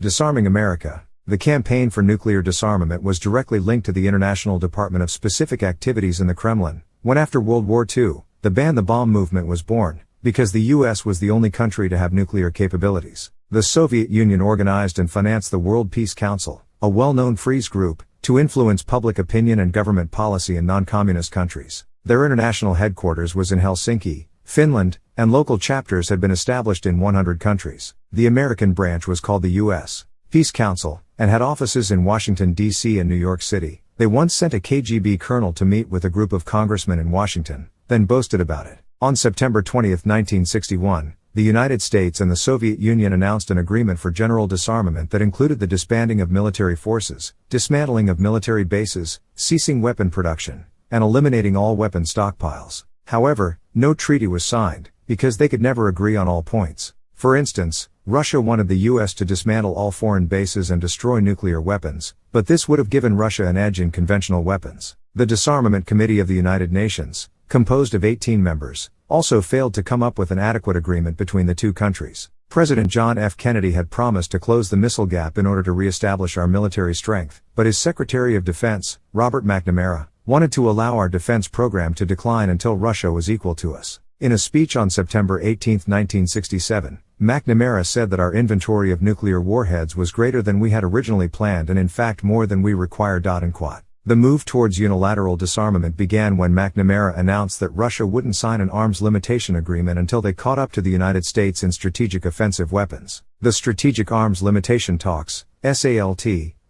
Disarming America. The campaign for nuclear disarmament was directly linked to the International Department of Specific Activities in the Kremlin, when after World War II, the Ban the Bomb movement was born, because the US was the only country to have nuclear capabilities. The Soviet Union organized and financed the World Peace Council, a well-known freeze group, to influence public opinion and government policy in non-communist countries. Their international headquarters was in Helsinki, Finland, and local chapters had been established in 100 countries. The American branch was called the U.S. Peace Council, and had offices in Washington, D.C. and New York City. They once sent a KGB colonel to meet with a group of congressmen in Washington, then boasted about it. On September 20, 1961, the United States and the Soviet Union announced an agreement for general disarmament that included the disbanding of military forces, dismantling of military bases, ceasing weapon production, and eliminating all weapon stockpiles. However, no treaty was signed, because they could never agree on all points. For instance, Russia wanted the US to dismantle all foreign bases and destroy nuclear weapons, but this would have given Russia an edge in conventional weapons. The Disarmament Committee of the United Nations, composed of 18 members, also failed to come up with an adequate agreement between the two countries. President John F. Kennedy had promised to close the missile gap in order to re-establish our military strength, but his Secretary of Defense, Robert McNamara, wanted to allow our defense program to decline until Russia was equal to us. In a speech on September 18, 1967, McNamara said that our inventory of nuclear warheads was greater than we had originally planned and in fact more than we require. The move towards unilateral disarmament began when McNamara announced that Russia wouldn't sign an arms limitation agreement until they caught up to the United States in strategic offensive weapons. The Strategic Arms Limitation Talks, SALT,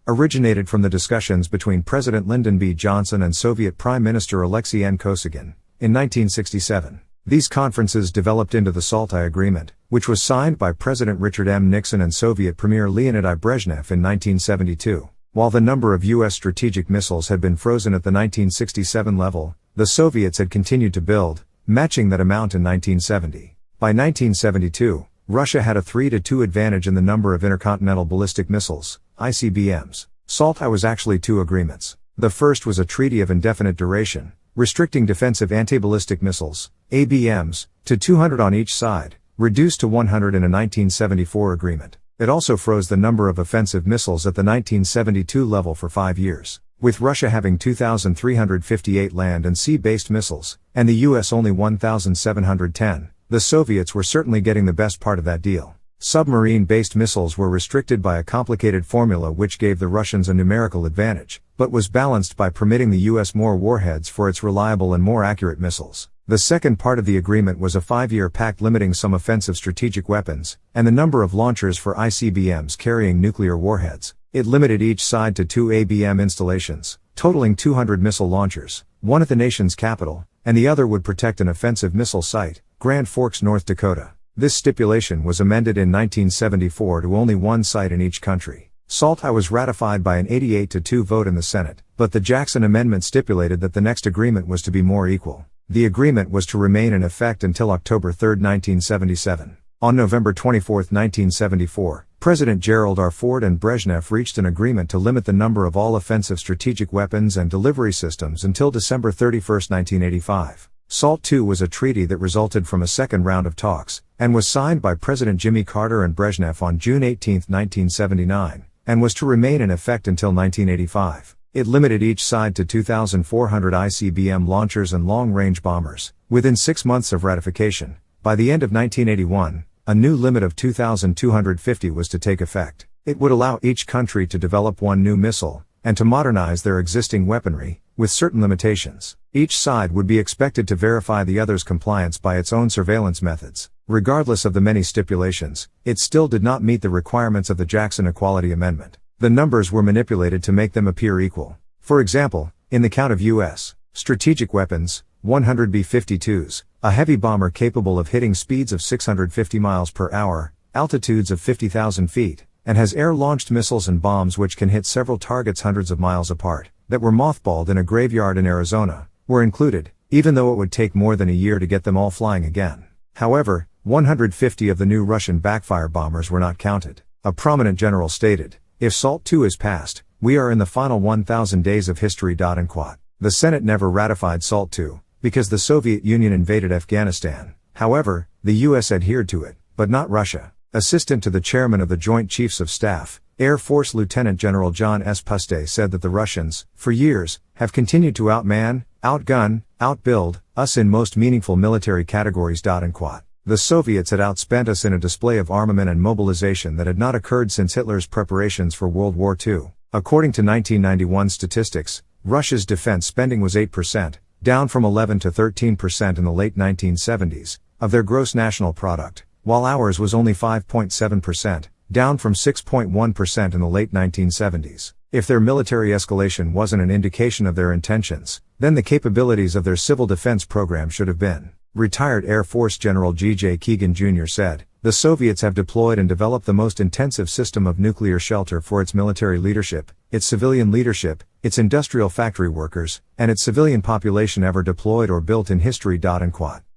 originated from the discussions between President Lyndon B. Johnson and Soviet Prime Minister Alexei N. Kosygin, in 1967. These conferences developed into the SALT I Agreement, which was signed by President Richard M. Nixon and Soviet Premier Leonid I. Brezhnev in 1972. While the number of U.S. strategic missiles had been frozen at the 1967 level, the Soviets had continued to build, matching that amount in 1970. By 1972, Russia had a 3-to-2 advantage in the number of intercontinental ballistic missiles, ICBMs. SALT I was actually two agreements. The first was a treaty of indefinite duration, restricting defensive anti-ballistic missiles, ABMs, to 200 on each side, reduced to 100 in a 1974 agreement. It also froze the number of offensive missiles at the 1972 level for 5 years. With Russia having 2,358 land and sea-based missiles, and the US only 1,710, the Soviets were certainly getting the best part of that deal. Submarine-based missiles were restricted by a complicated formula which gave the Russians a numerical advantage, but was balanced by permitting the US more warheads for its reliable and more accurate missiles. The second part of the agreement was a 5-year pact limiting some offensive strategic weapons, and the number of launchers for ICBMs carrying nuclear warheads. It limited each side to 2 ABM installations, totaling 200 missile launchers, one at the nation's capital, and the other would protect an offensive missile site, Grand Forks, North Dakota. This stipulation was amended in 1974 to only one site in each country. SALT I was ratified by an 88-2 vote in the Senate, but the Jackson Amendment stipulated that the next agreement was to be more equal. The agreement was to remain in effect until October 3, 1977. On November 24, 1974, President Gerald R. Ford and Brezhnev reached an agreement to limit the number of all offensive strategic weapons and delivery systems until December 31, 1985. SALT II was a treaty that resulted from a second round of talks, and was signed by President Jimmy Carter and Brezhnev on June 18, 1979, and was to remain in effect until 1985. It limited each side to 2,400 ICBM launchers and long-range bombers. Within 6 months of ratification, by the end of 1981, a new limit of 2,250 was to take effect. It would allow each country to develop one new missile, and to modernize their existing weaponry, with certain limitations. Each side would be expected to verify the other's compliance by its own surveillance methods. Regardless of the many stipulations, it still did not meet the requirements of the Jackson Equality Amendment. The numbers were manipulated to make them appear equal. For example, in the count of U.S. strategic weapons, 100 B-52s, a heavy bomber capable of hitting speeds of 650 miles per hour, altitudes of 50,000 feet, and has air-launched missiles and bombs which can hit several targets hundreds of miles apart, that were mothballed in a graveyard in Arizona, were included, even though it would take more than a year to get them all flying again. However, 150 of the new Russian backfire bombers were not counted. A prominent general stated, "If SALT II is passed, we are in the final 1,000 days of history." The Senate never ratified SALT II, because the Soviet Union invaded Afghanistan. However, the US adhered to it, but not Russia. Assistant to the chairman of the Joint Chiefs of Staff, Air Force Lieutenant General John S. Puste said that the Russians, for years, have continued to outman, outgun, outbuild us in most meaningful military categories. The Soviets had outspent us in a display of armament and mobilization that had not occurred since Hitler's preparations for World War II. According to 1991 statistics, Russia's defense spending was 8%, down from 11 to 13% in the late 1970s, of their gross national product, while ours was only 5.7%, down from 6.1% in the late 1970s. If their military escalation wasn't an indication of their intentions, then the capabilities of their civil defense program should have been. Retired Air Force General G.J. Keegan Jr. said, "The Soviets have deployed and developed the most intensive system of nuclear shelter for its military leadership, its civilian leadership, its industrial factory workers, and its civilian population ever deployed or built in history."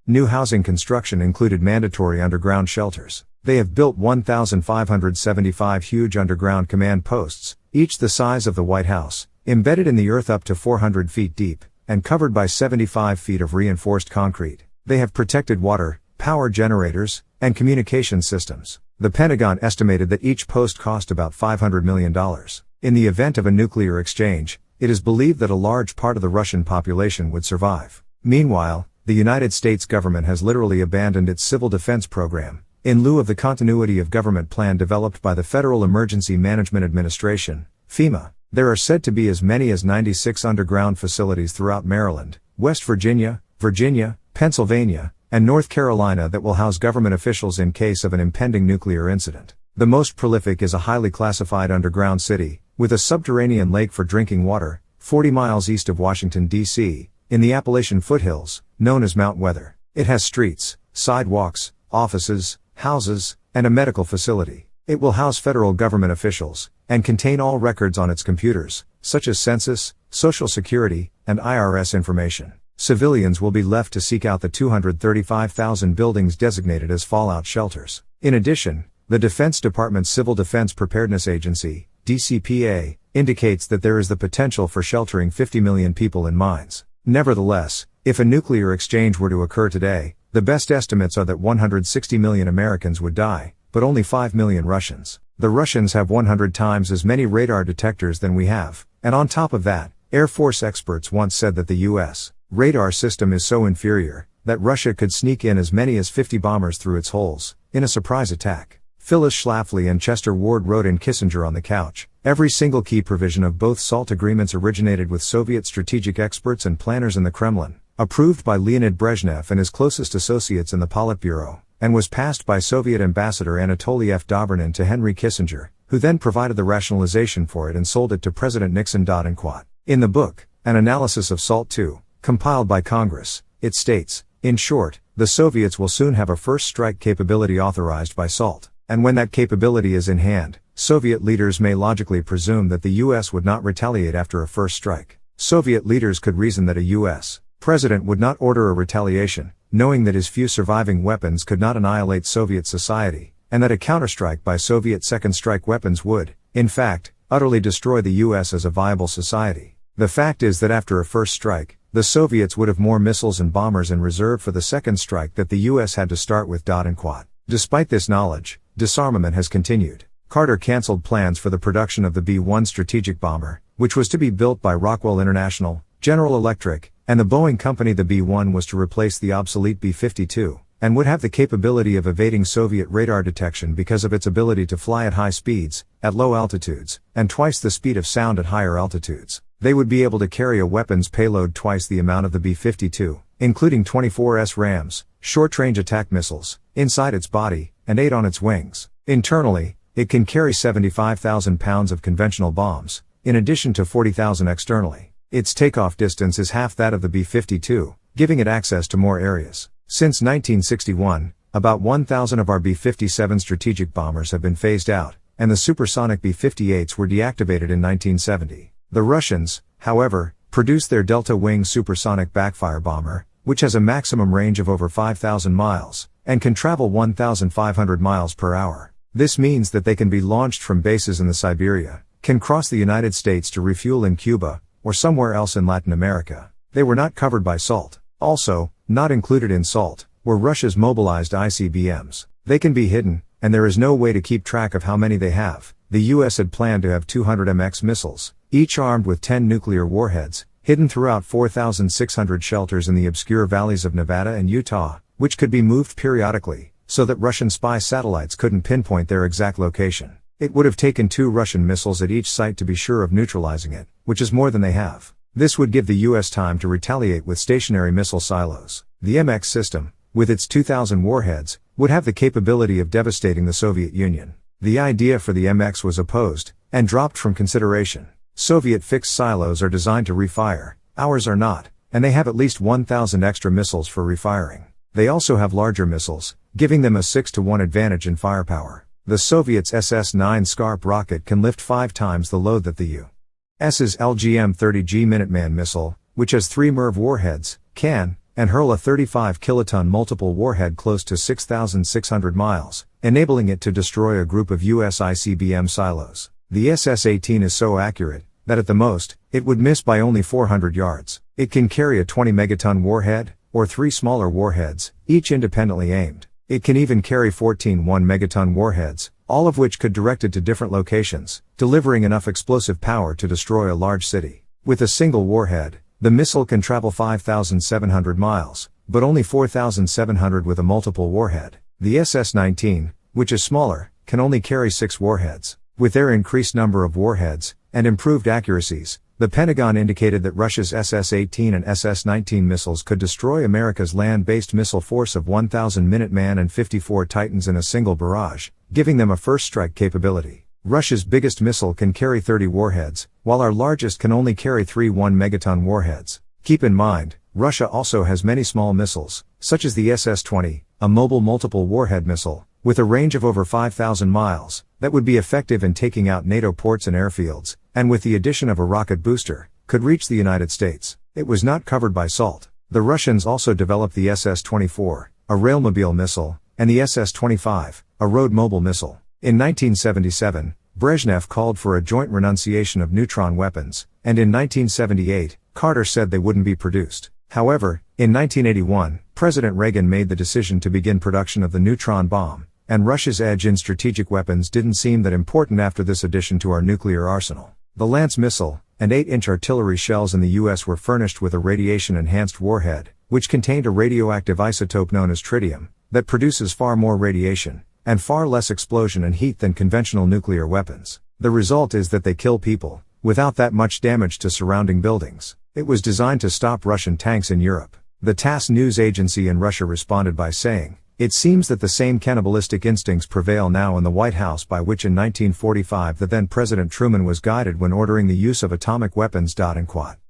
New housing construction included mandatory underground shelters. They have built 1,575 huge underground command posts, each the size of the White House, embedded in the earth up to 400 feet deep, and covered by 75 feet of reinforced concrete. They have protected water, power generators, and communication systems. The Pentagon estimated that each post cost about $500 million. In the event of a nuclear exchange, it is believed that a large part of the Russian population would survive. Meanwhile, the United States government has literally abandoned its civil defense program, in lieu of the continuity of government plan developed by the Federal Emergency Management Administration, FEMA. There are said to be as many as 96 underground facilities throughout Maryland, West Virginia, Pennsylvania, and North Carolina that will house government officials in case of an impending nuclear incident. The most prolific is a highly classified underground city, with a subterranean lake for drinking water, 40 miles east of Washington, D.C., in the Appalachian foothills, known as Mount Weather. It has streets, sidewalks, offices, houses, and a medical facility. It will house federal government officials, and contain all records on its computers, such as census, Social Security, and IRS information. Civilians will be left to seek out the 235,000 buildings designated as fallout shelters. In addition, the Defense Department's Civil Defense Preparedness Agency, DCPA, indicates that there is the potential for sheltering 50 million people in mines. Nevertheless, if a nuclear exchange were to occur today, the best estimates are that 160 million Americans would die, but only 5 million Russians. The Russians have 100 times as many radar detectors than we have, and on top of that, Air Force experts once said that the U.S. radar system is so inferior that Russia could sneak in as many as 50 bombers through its holes, in a surprise attack. Phyllis Schlafly and Chester Ward wrote in Kissinger on the Couch, "Every single key provision of both SALT agreements originated with Soviet strategic experts and planners in the Kremlin, approved by Leonid Brezhnev and his closest associates in the Politburo, and was passed by Soviet Ambassador Anatoly F. Dobrynin to Henry Kissinger, who then provided the rationalization for it and sold it to President Nixon." In the book, An Analysis of SALT II, compiled by Congress, it states, in short, the Soviets will soon have a first strike capability authorized by SALT, and when that capability is in hand, Soviet leaders may logically presume that the U.S. would not retaliate after a first strike. Soviet leaders could reason that a U.S. president would not order a retaliation, knowing that his few surviving weapons could not annihilate Soviet society, and that a counterstrike by Soviet second strike weapons would, in fact, utterly destroy the U.S. as a viable society. The fact is that after a first strike, the Soviets would have more missiles and bombers in reserve for the second strike that the U.S. had to start with. Despite this knowledge, disarmament has continued. Carter canceled plans for the production of the B-1 strategic bomber, which was to be built by Rockwell International, General Electric, and the Boeing company. The B-1 was to replace the obsolete B-52, and would have the capability of evading Soviet radar detection because of its ability to fly at high speeds, at low altitudes, and twice the speed of sound at higher altitudes. They would be able to carry a weapons payload twice the amount of the B-52, including 24 SRAMs, short-range attack missiles, inside its body, and 8 on its wings. Internally, it can carry 75,000 pounds of conventional bombs, in addition to 40,000 externally. Its takeoff distance is half that of the B-52, giving it access to more areas. Since 1961, about 1,000 of our B-57 strategic bombers have been phased out, and the supersonic B-58s were deactivated in 1970. The Russians, however, produced their Delta Wing supersonic backfire bomber, which has a maximum range of over 5,000 miles, and can travel 1,500 miles per hour. This means that they can be launched from bases in the Siberia, can cross the United States to refuel in Cuba, or somewhere else in Latin America. They were not covered by SALT. Also, not included in SALT, were Russia's mobilized ICBMs. They can be hidden, and there is no way to keep track of how many they have. The US had planned to have 200 MX missiles, each armed with 10 nuclear warheads, hidden throughout 4,600 shelters in the obscure valleys of Nevada and Utah, which could be moved periodically, so that Russian spy satellites couldn't pinpoint their exact location. It would have taken 2 Russian missiles at each site to be sure of neutralizing it, which is more than they have. This would give the US time to retaliate with stationary missile silos. The MX system, with its 2,000 warheads, would have the capability of devastating the Soviet Union. The idea for the MX was opposed, and dropped from consideration. Soviet fixed silos are designed to refire, ours are not, and they have at least 1,000 extra missiles for refiring. They also have larger missiles, giving them a 6-to-1 advantage in firepower. The Soviets' SS-9 Scarp rocket can lift 5 times the load that the U.S.'s LGM-30G Minuteman missile, which has 3 MIRV warheads, can, and hurl a 35-kiloton multiple warhead close to 6,600 miles, enabling it to destroy a group of U.S. ICBM silos. The SS-18 is so accurate, that at the most, it would miss by only 400 yards. It can carry a 20-megaton warhead, or 3 smaller warheads, each independently aimed. It can even carry 14 1-megaton warheads, all of which could directed to different locations, delivering enough explosive power to destroy a large city. With a single warhead, the missile can travel 5,700 miles, but only 4,700 with a multiple warhead. The SS-19, which is smaller, can only carry 6 warheads. With their increased number of warheads, and improved accuracies, the Pentagon indicated that Russia's SS-18 and SS-19 missiles could destroy America's land-based missile force of 1,000 Minuteman and 54 Titans in a single barrage, giving them a first-strike capability. Russia's biggest missile can carry 30 warheads, while our largest can only carry 3 1-megaton warheads. Keep in mind, Russia also has many small missiles, such as the SS-20, a mobile multiple warhead missile, with a range of over 5,000 miles, that would be effective in taking out NATO ports and airfields, and with the addition of a rocket booster, could reach the United States. It was not covered by SALT. The Russians also developed the SS-24, a railmobile missile, and the SS-25, a road mobile missile. In 1977, Brezhnev called for a joint renunciation of neutron weapons, and in 1978, Carter said they wouldn't be produced. However, in 1981, President Reagan made the decision to begin production of the neutron bomb, and Russia's edge in strategic weapons didn't seem that important after this addition to our nuclear arsenal. The Lance missile, and 8-inch artillery shells in the US were furnished with a radiation-enhanced warhead, which contained a radioactive isotope known as tritium, that produces far more radiation, and far less explosion and heat than conventional nuclear weapons. The result is that they kill people, without that much damage to surrounding buildings. It was designed to stop Russian tanks in Europe. The TASS news agency in Russia responded by saying, "It seems that the same cannibalistic instincts prevail now in the White House by which in 1945 the then President Truman was guided when ordering the use of atomic weapons."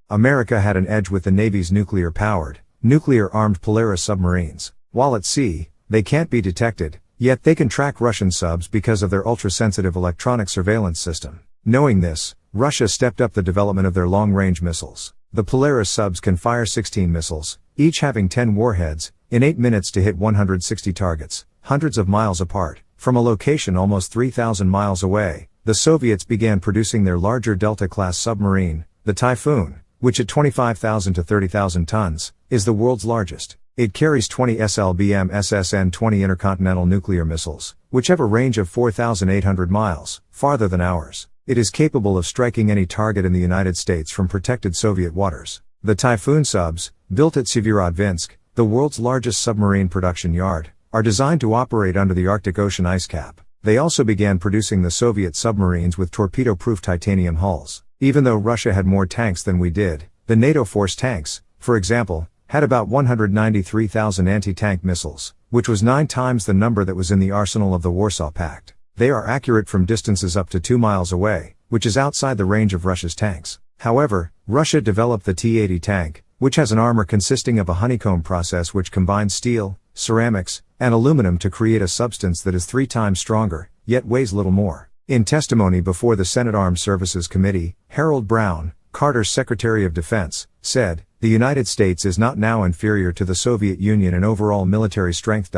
America had an edge with the Navy's nuclear-powered, nuclear-armed Polaris submarines. While at sea, they can't be detected, yet they can track Russian subs because of their ultra-sensitive electronic surveillance system. Knowing this, Russia stepped up the development of their long-range missiles. The Polaris subs can fire 16 missiles, each having 10 warheads, in 8 minutes to hit 160 targets, hundreds of miles apart. From a location almost 3,000 miles away, the Soviets began producing their larger Delta-class submarine, the Typhoon, which at 25,000 to 30,000 tons, is the world's largest. It carries 20 SLBM SSN-20 intercontinental nuclear missiles, which have a range of 4,800 miles, farther than ours. It is capable of striking any target in the United States from protected Soviet waters. The Typhoon subs, built at Severodvinsk, the world's largest submarine production yard, are designed to operate under the Arctic Ocean ice cap. They also began producing the Soviet submarines with torpedo-proof titanium hulls. Even though Russia had more tanks than we did, the NATO force tanks, for example, had about 193,000 anti-tank missiles, which was 9 times the number that was in the arsenal of the Warsaw Pact. They are accurate from distances up to 2 miles away, which is outside the range of Russia's tanks. However, Russia developed the T-80 tank, which has an armor consisting of a honeycomb process which combines steel, ceramics, and aluminum to create a substance that is 3 times stronger, yet weighs little more. In testimony before the Senate Armed Services Committee, Harold Brown, Carter's Secretary of Defense, said, "The United States is not now inferior to the Soviet Union in overall military strength."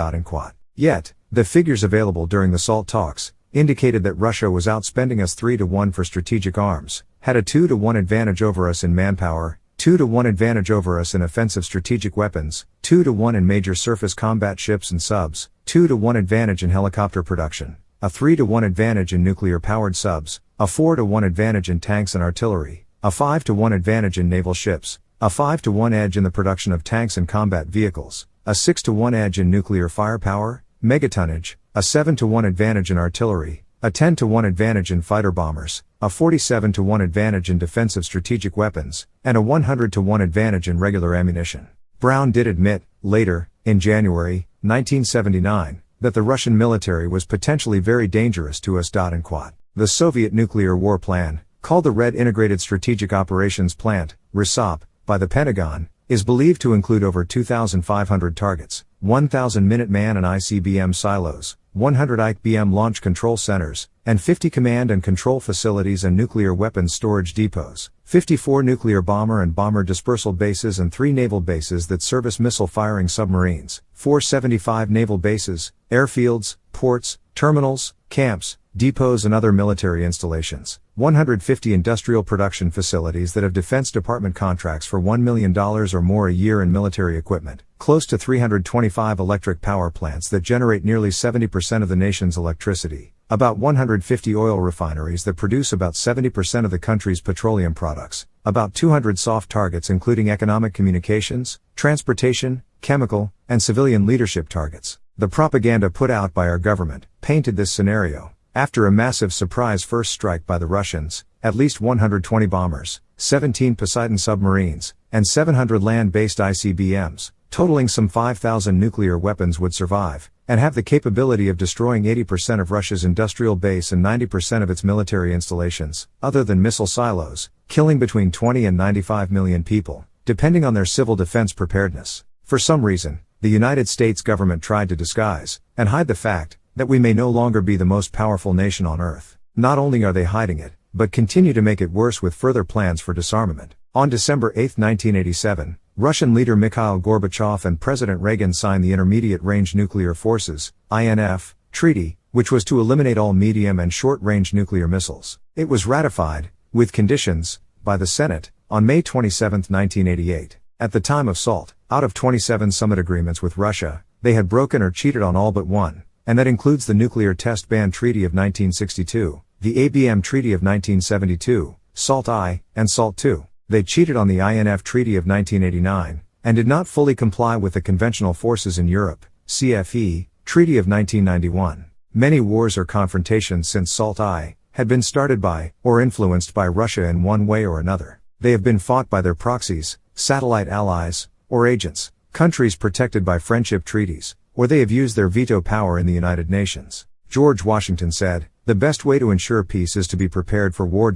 Yet, the figures available during the SALT talks indicated that Russia was outspending us 3-to-1 for strategic arms, had a 2-to-1 advantage over us in manpower, 2-to-1 advantage over us in offensive strategic weapons, 2-to-1 in major surface combat ships and subs, 2-to-1 advantage in helicopter production, a 3-to-1 advantage in nuclear-powered subs, a 4-to-1 advantage in tanks and artillery, a 5-to-1 advantage in naval ships, a 5-to-1 edge in the production of tanks and combat vehicles, a 6-to-1 edge in nuclear firepower, megatonnage, a 7-to-1 advantage in artillery, a 10-to-1 advantage in fighter bombers, a 47-to-1 advantage in defensive strategic weapons, and a 100-to-1 advantage in regular ammunition. Brown did admit, later, in January 1979, that the Russian military was potentially very dangerous to us. The Soviet nuclear war plan, called the Red Integrated Strategic Operations Plant, RISOP, by the Pentagon, is believed to include over 2,500 targets, 1,000 Minuteman and ICBM silos, 100 ICBM launch control centers, and 50 command and control facilities and nuclear weapons storage depots, 54 nuclear bomber and bomber dispersal bases and 3 naval bases that service missile-firing submarines, 475 naval bases, airfields, ports, terminals, camps, depots and other military installations, 150 industrial production facilities that have Defense Department contracts for $1 million or more a year in military equipment, close to 325 electric power plants that generate nearly 70% of the nation's electricity, about 150 oil refineries that produce about 70% of the country's petroleum products, about 200 soft targets including economic communications, transportation, chemical, and civilian leadership targets. The propaganda put out by our government painted this scenario. After a massive surprise first strike by the Russians, at least 120 bombers, 17 Poseidon submarines, and 700 land-based ICBMs, totaling some 5,000 nuclear weapons would survive, and have the capability of destroying 80% of Russia's industrial base and 90% of its military installations, other than missile silos, killing between 20 and 95 million people, depending on their civil defense preparedness. For some reason, the United States government tried to disguise and hide the fact that we may no longer be the most powerful nation on earth. Not only are they hiding it, but continue to make it worse with further plans for disarmament. On December 8, 1987, Russian leader Mikhail Gorbachev and President Reagan signed the Intermediate Range Nuclear Forces (INF) Treaty, which was to eliminate all medium and short-range nuclear missiles. It was ratified, with conditions, by the Senate, on May 27, 1988. At the time of SALT, out of 27 summit agreements with Russia, they had broken or cheated on all but one, and that includes the Nuclear Test Ban Treaty of 1962, the ABM Treaty of 1972, SALT I, and SALT II. They cheated on the INF Treaty of 1989, and did not fully comply with the Conventional Forces in Europe, CFE, Treaty of 1991. Many wars or confrontations since SALT I had been started by, or influenced by Russia in one way or another. They have been fought by their proxies, satellite allies, or agents, countries protected by friendship treaties, or they have used their veto power in the United Nations. George Washington said, "The best way to ensure peace is to be prepared for war."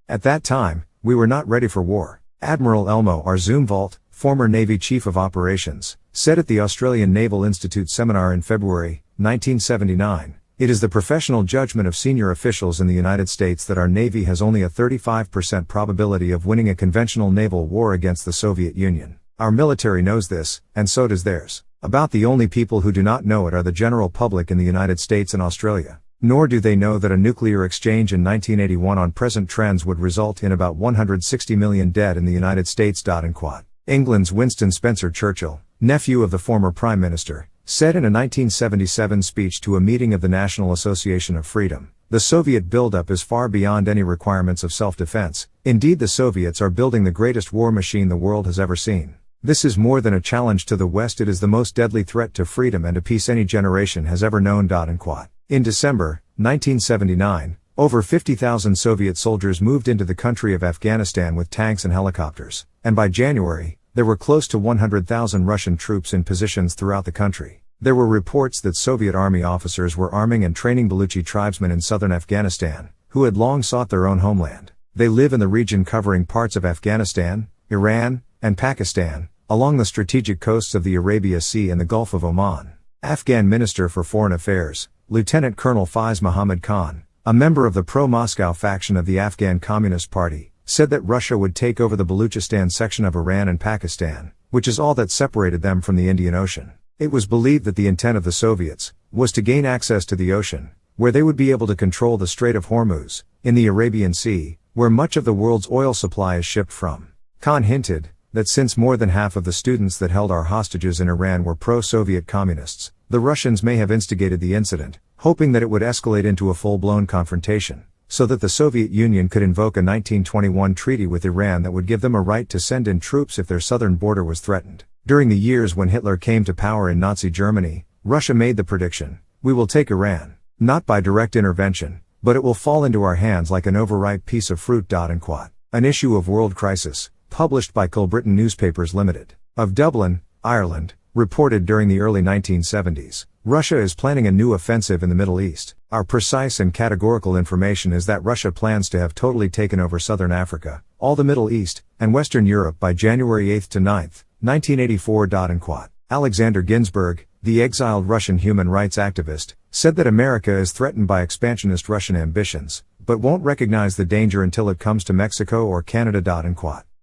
At that time, we were not ready for war. Admiral Elmo R. Zumwalt, former Navy Chief of Operations, said at the Australian Naval Institute seminar in February 1979, "It is the professional judgment of senior officials in the United States that our Navy has only a 35% probability of winning a conventional naval war against the Soviet Union. Our military knows this, and so does theirs. About the only people who do not know it are the general public in the United States and Australia. Nor do they know that a nuclear exchange in 1981 on present trends would result in about 160 million dead in the United States." England's Winston Spencer Churchill, nephew of the former Prime Minister, said in a 1977 speech to a meeting of the National Association of Freedom, "The Soviet buildup is far beyond any requirements of self-defense. Indeed, the Soviets are building the greatest war machine the world has ever seen. This is more than a challenge to the West, it is the most deadly threat to freedom and to peace any generation has ever known." In December 1979, over 50,000 Soviet soldiers moved into the country of Afghanistan with tanks and helicopters, and by January, there were close to 100,000 Russian troops in positions throughout the country. There were reports that Soviet army officers were arming and training Baluchi tribesmen in southern Afghanistan, who had long sought their own homeland. They live in the region covering parts of Afghanistan, Iran, and Pakistan, along the strategic coasts of the Arabia Sea and the Gulf of Oman. Afghan Minister for Foreign Affairs, Lieutenant Colonel Faiz Muhammad Khan, a member of the pro-Moscow faction of the Afghan Communist Party, said that Russia would take over the Baluchistan section of Iran and Pakistan, which is all that separated them from the Indian Ocean. It was believed that the intent of the Soviets was to gain access to the ocean, where they would be able to control the Strait of Hormuz, in the Arabian Sea, where much of the world's oil supply is shipped from. Khan hinted that since more than half of the students that held our hostages in Iran were pro-Soviet communists, The Russians may have instigated the incident, hoping that it would escalate into a full-blown confrontation, so that the Soviet Union could invoke a 1921 treaty with Iran that would give them a right to send in troops if their southern border was threatened. During the years when Hitler came to power in Nazi Germany, Russia made the prediction, "We will take Iran, not by direct intervention, but it will fall into our hands like an overripe piece of fruit." An issue of World Crisis, published by Colebritain Newspapers Limited, of Dublin, Ireland, reported during the early 1970s, Russia is planning a new offensive in the Middle East. Our precise and categorical information is that Russia plans to have totally taken over southern Africa, all the Middle East, and Western Europe by January 8 to 9, 1984. Alexander Ginsburg, the exiled Russian human rights activist, said that America is threatened by expansionist Russian ambitions, but won't recognize the danger until it comes to Mexico or Canada.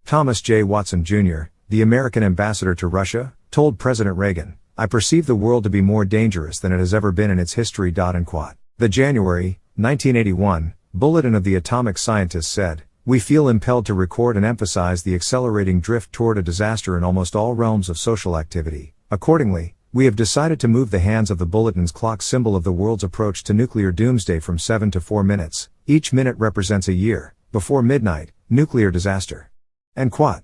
Thomas J. Watson Jr., the American ambassador to Russia, told President Reagan, "I perceive the world to be more dangerous than it has ever been in its history." The January, 1981, Bulletin of the Atomic Scientists said, "We feel impelled to record and emphasize the accelerating drift toward a disaster in almost all realms of social activity. Accordingly, we have decided to move the hands of the Bulletin's clock symbol of the world's approach to nuclear doomsday from 7 to 4 minutes. Each minute represents a year. Before midnight, nuclear disaster." End quote.